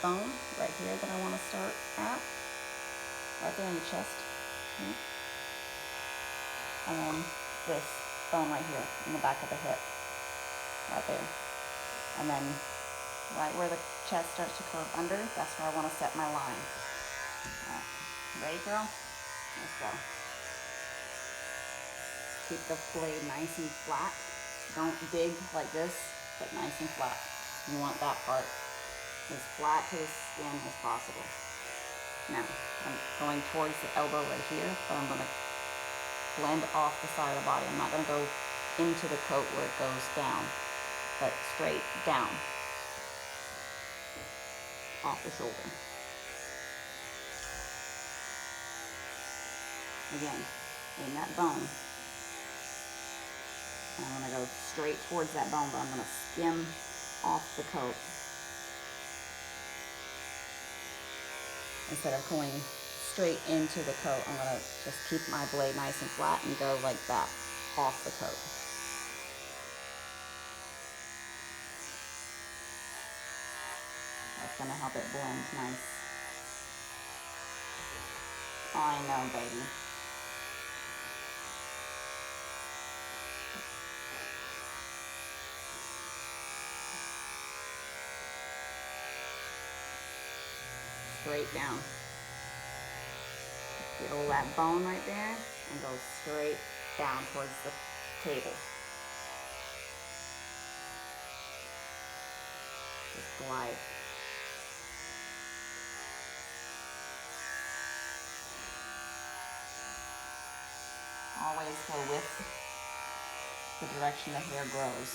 bone right here that I want to start at, right there in the chest. Okay. And then this bone right here in the back of the hip, right there. And then right where the chest starts to curve under, that's where I want to set my line. All right. Ready, girl? Let's go. Keep the blade nice and flat. Don't dig like this, but nice and flat. You want that part as flat to the skin as possible. Now, I'm going towards the elbow right here, but I'm going to blend off the side of the body. I'm not going to go into the coat where it goes down, but straight down, off the shoulder. Again, in that bone. And I'm going to go straight towards that bone, but I'm going to skim off the coat. Instead of going straight into the coat, I'm going to just keep my blade nice and flat and go like that, off the coat. That's going to help it blend nice. I know, baby. Straight down. Get all that bone right there and go straight down towards the table. Just glide. Always go with the direction the hair grows.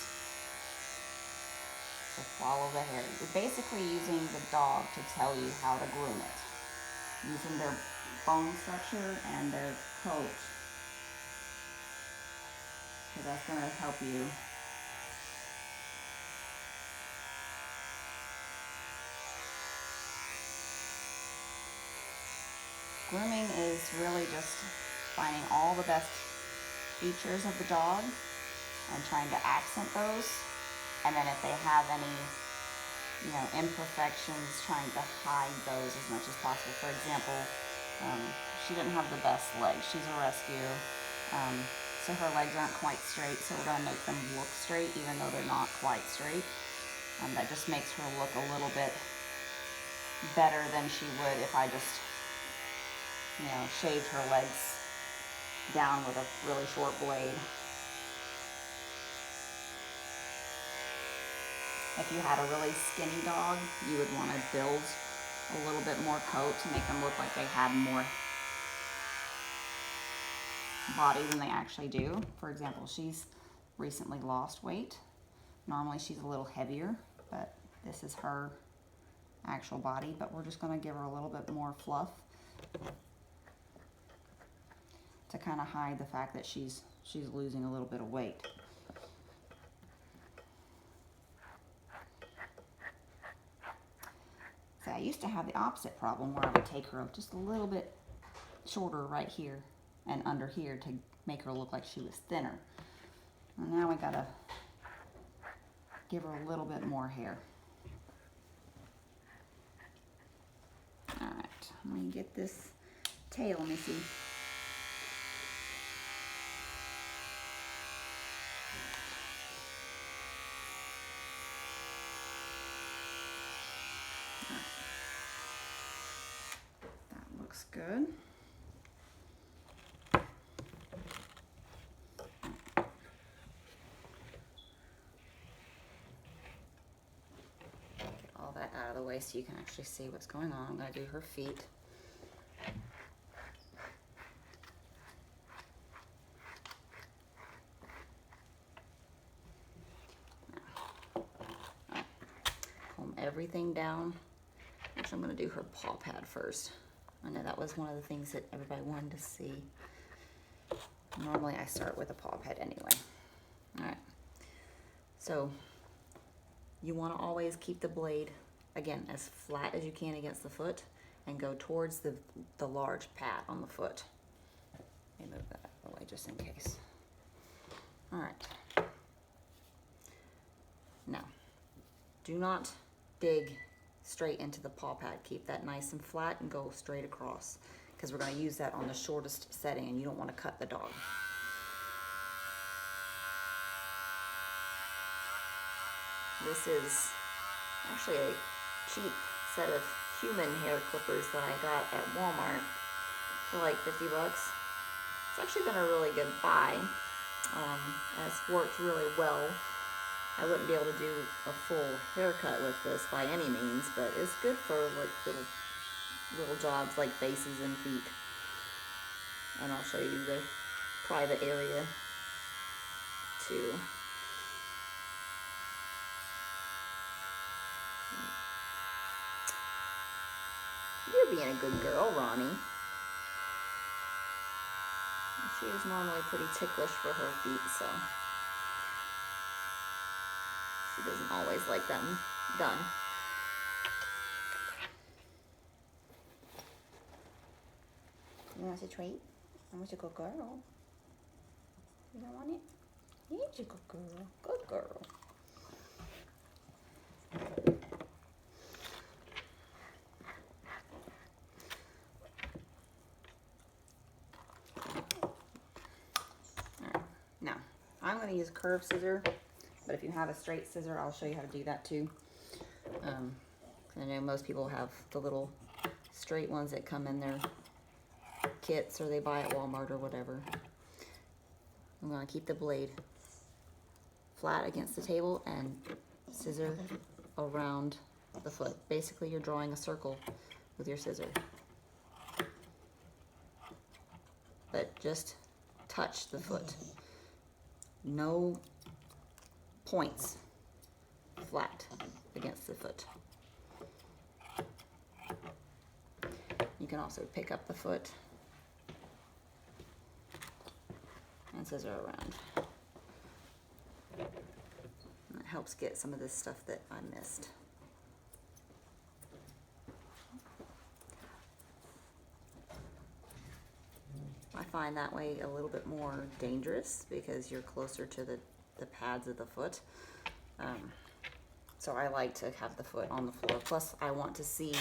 So follow the hair. You're basically using the dog to tell you how to groom it. Using their bone structure and their coat. So that's going to help you. Grooming is really just finding all the best features of the dog and trying to accent those. And then if they have any, imperfections, trying to hide those as much as possible. For example, she didn't have the best legs. She's a rescue. So her legs aren't quite straight, so we're going to make them look straight even though they're not quite straight. That just makes her look a little bit better than she would if I just, shaved her legs down with a really short blade. If you had a really skinny dog, you would want to build a little bit more coat to make them look like they had more body than they actually do. For example, she's recently lost weight. Normally she's a little heavier, but this is her actual body. But we're just going to give her a little bit more fluff to kind of hide the fact that she's losing a little bit of weight. So I used to have the opposite problem where I would take her just a little bit shorter right here and under here to make her look like she was thinner. And now we gotta give her a little bit more hair. All right, let me get this tail, let me see. That looks good. That out of the way so you can actually see what's going on. I'm going to do her feet. Comb everything down. Actually, I'm going to do her paw pad first. I know that was one of the things that everybody wanted to see. Normally I start with a paw pad anyway. All right. So you want to always keep the blade, again, as flat as you can against the foot and go towards the large pad on the foot. Let me move that out of the way just in case. All right. Now, do not dig straight into the paw pad. Keep that nice and flat and go straight across, because we're going to use that on the shortest setting and you don't want to cut the dog. This is actually a cheap set of human hair clippers that I got at Walmart for like 50 bucks. It's actually been a really good buy. It's worked really well. I wouldn't be able to do a full haircut with this by any means, but it's good for like little jobs like faces and feet. And I'll show you the private area too. You're being a good girl, Ronnie. She is normally pretty ticklish for her feet, so she doesn't always like them done. You want a treat? I want you a good girl. You don't want it? You need a good girl. Good girl. Now, I'm going to use a curved scissor, but if you have a straight scissor, I'll show you how to do that too. I know most people have the little straight ones that come in their kits or they buy at Walmart or whatever. I'm going to keep the blade flat against the table and scissor around the foot. Basically, you're drawing a circle with your scissor. But just touch the foot. No points, flat against the foot. You can also pick up the foot and scissor around. And it helps get some of this stuff that I missed. I find that way a little bit more dangerous because you're closer to the pads of the foot. So I like to have the foot on the floor. Plus I want to see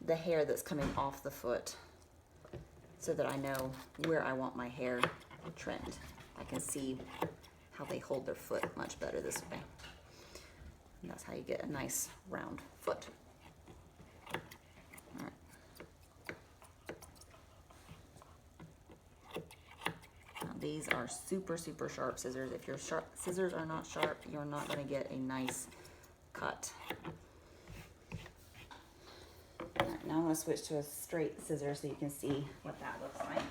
the hair that's coming off the foot so that I know where I want my hair trimmed. I can see how they hold their foot much better this way. And that's how you get a nice round foot. All right. Now these are super, super sharp scissors. If your scissors are not sharp, you're not going to get a nice cut. All right, now I'm going to switch to a straight scissor so you can see what that looks like.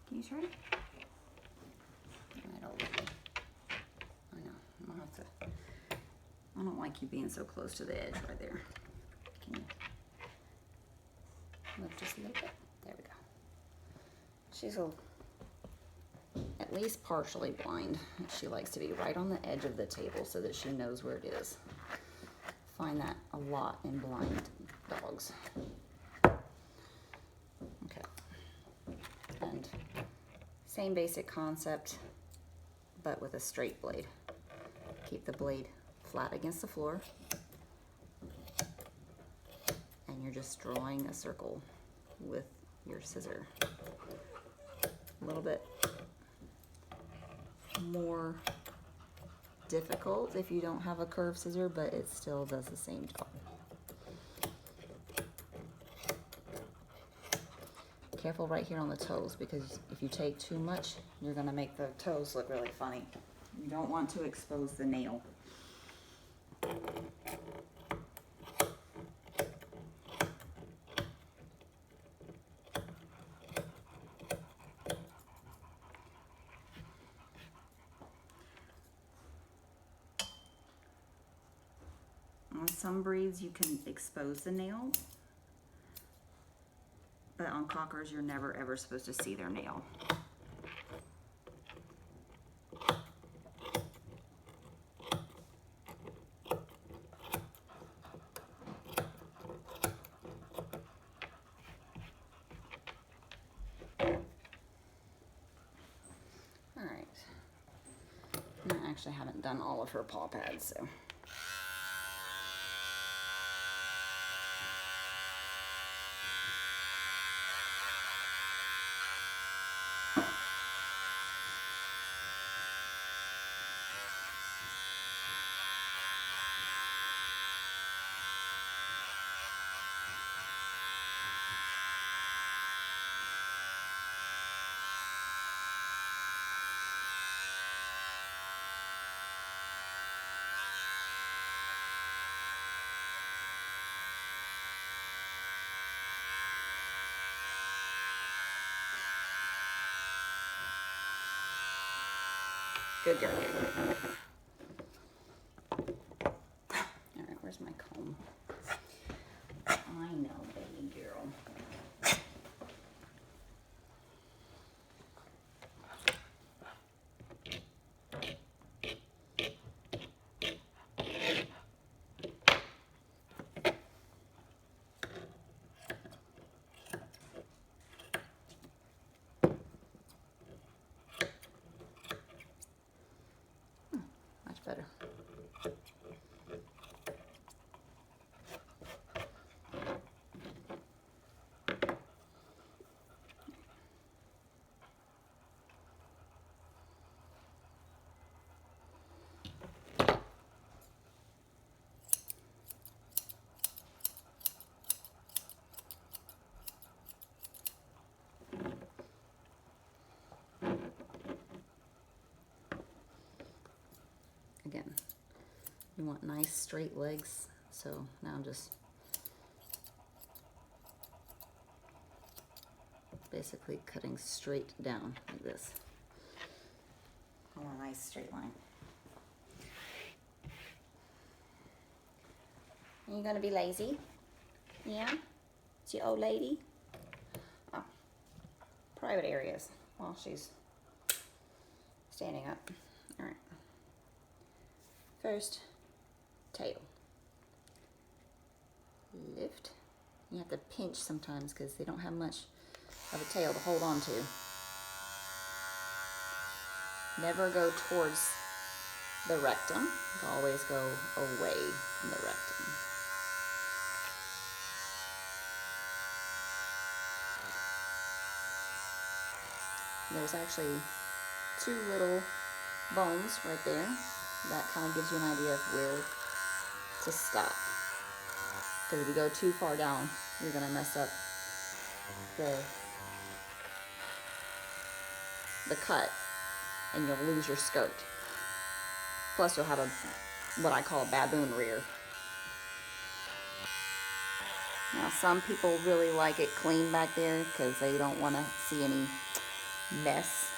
Can you try it? I know. I'm gonna have to. I don't like you being so close to the edge right there. Can you lift just a little bit? There we go. She's at least partially blind. She likes to be right on the edge of the table so that she knows where it is. Find that a lot in blind dogs. Okay. And same basic concept, but with a straight blade. Keep the blade flat against the floor, and you're just drawing a circle with your scissor. A little bit more difficult if you don't have a curved scissor, but it still does the same job. Careful right here on the toes, because if you take too much, you're going to make the toes look really funny. You don't want to expose the nail. On some breeds, you can expose the nail, but on Cockers, you're never ever supposed to see their nail. actually haven't done all of her paw pads, so. Good girl. All right, where's my comb? I know, baby girl. Much better. Again, you want nice straight legs, so now I'm just basically cutting straight down like this. I want a nice straight line. Are you gonna be lazy? Yeah? It's your old lady? Oh, private areas while she's standing up. All right. First, tail. Lift. You have to pinch sometimes because they don't have much of a tail to hold on to. Never go towards the rectum. Always go away from the rectum. There's actually 2 little bones right there. That kind of gives you an idea of where to stop. Because if you go too far down, you're going to mess up the cut and you'll lose your skirt. Plus you'll have what I call a baboon rear. Now some people really like it clean back there because they don't want to see any mess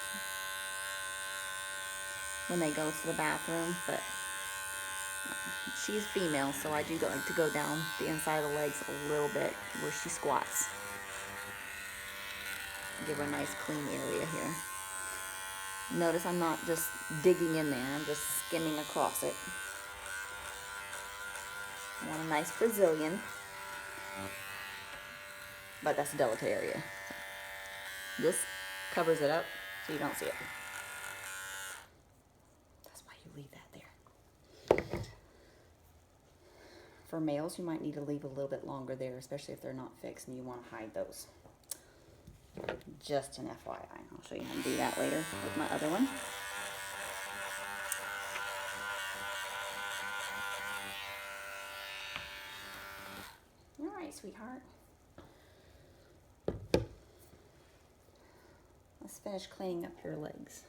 when they go to the bathroom, but she's female, so I do like to go down the inside of the legs a little bit where she squats. Give her a nice clean area here. Notice I'm not just digging in there, I'm just skimming across it. I want a nice Brazilian, but that's a delicate area. This covers it up so you don't see it. That's why you leave that there. For males, you might need to leave a little bit longer there, especially if they're not fixed and you want to hide those. Just an FYI. I'll show you how to do that later with my other one. All right, sweetheart. Let's finish cleaning up your legs.